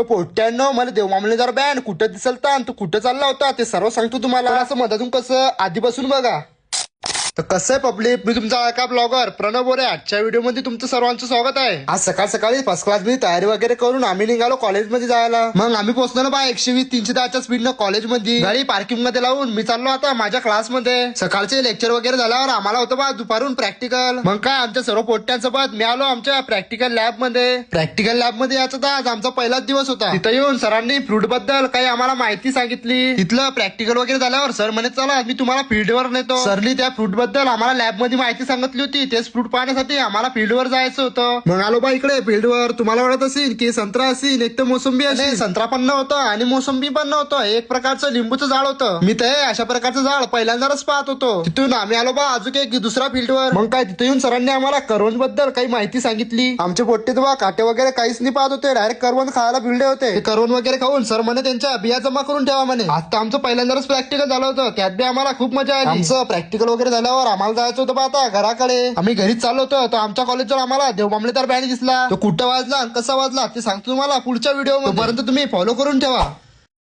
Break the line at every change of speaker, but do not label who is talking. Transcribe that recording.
तो पोट्ट्यानो मला देवमामलेदार बँड कुठं दिसल तू कुठं चालला होता ते सर्व सांगतो तुम्हाला. असं मधातून कसं आधीपासून बघा. तर कसं आहे पब्लिक, मी तुमचा का ब्लॉगर प्रणव बोरे. आजच्या व्हिडिओमध्ये तुमचं सर्वांचं स्वागत आहे. आज सकाळ सकाळी फर्स्ट क्लास मध्ये तयारी वगैरे करून आम्ही निघालो कॉलेजमध्ये जायला. मग आम्ही पोहोचलो बा 120-310 स्पीडनं कॉलेजमध्ये. गाडी पार्किंग मध्ये लावून मी चाललो आता माझ्या क्लासमध्ये. सकाळचे लेक्चर वगैरे झाल्यावर आम्हाला होतं बा दुपारून प्रॅक्टिकल. मग काय आमच्या सर्व पोट्ट्यांसोबत मी आलो आमच्या प्रॅक्टिकल लॅब मध्ये. प्रॅक्टिकल लॅब मध्ये याचा आज आमचा पहिलाच दिवस होता. तिथं येऊन सरांनी फ्रूट बद्दल काही आम्हाला माहिती सांगितली. तिथलं प्रॅक्टिकल वगैरे झाल्यावर सर म्हणे चला मी तुम्हाला फील्डवर नेतो. सरनी त्या फ्रूट बद्दल आम्हाला लॅब मध्ये माहिती सांगितली होती. तेच फ्रूट पाहण्यासाठी आम्हाला फील्डवर जायचं होतं. मग आलो बा इकडे फील्डवर. तुम्हाला वाटत असेल की संत्रा असेल, एक तर मोसंबी असेल. संत्रा पण नव्हतं आणि मोसंबी पण नव्हतं. एक प्रकारचं लिंबूचं झाड होतं. मी तर अशा प्रकारचं झाड पहिल्यांदाच पाहत होतो. तिथून आम्ही आलो बा अजून एक दुसऱ्या फील्डवर. मग काय तिथे येऊन सरांनी आम्हाला करवंद बद्दल काही माहिती सांगितली. आमचे पोट्टे बा काटे वगैरे काहीच नाही पाहत होते. डायरेक्ट करवंद खायला भिडले होते. करवंद वगैरे खाऊन सर म्हणे त्यांच्या बिया जमा करून ठेवा म्हणे. आता आमचं पहिल्यांदाच प्रॅक्टिकल झालं होतं. त्यात बी आम्हाला खूप मजा आली. आमचं प्रॅक्टिकल वगैरे झाल्यावर आम्हाला जायचं होतं बा आता घराकडे. आम्ही घरीच चाललो होतो तर आमच्या कॉलेजवर आम्हाला देवमामलेदार बँड दिसला. तो कुठं वाजला कसा वाजला ते सांगतो तुम्हाला पुढच्या व्हिडिओ. पर्यंत तुम्ही फॉलो करून ठेवा.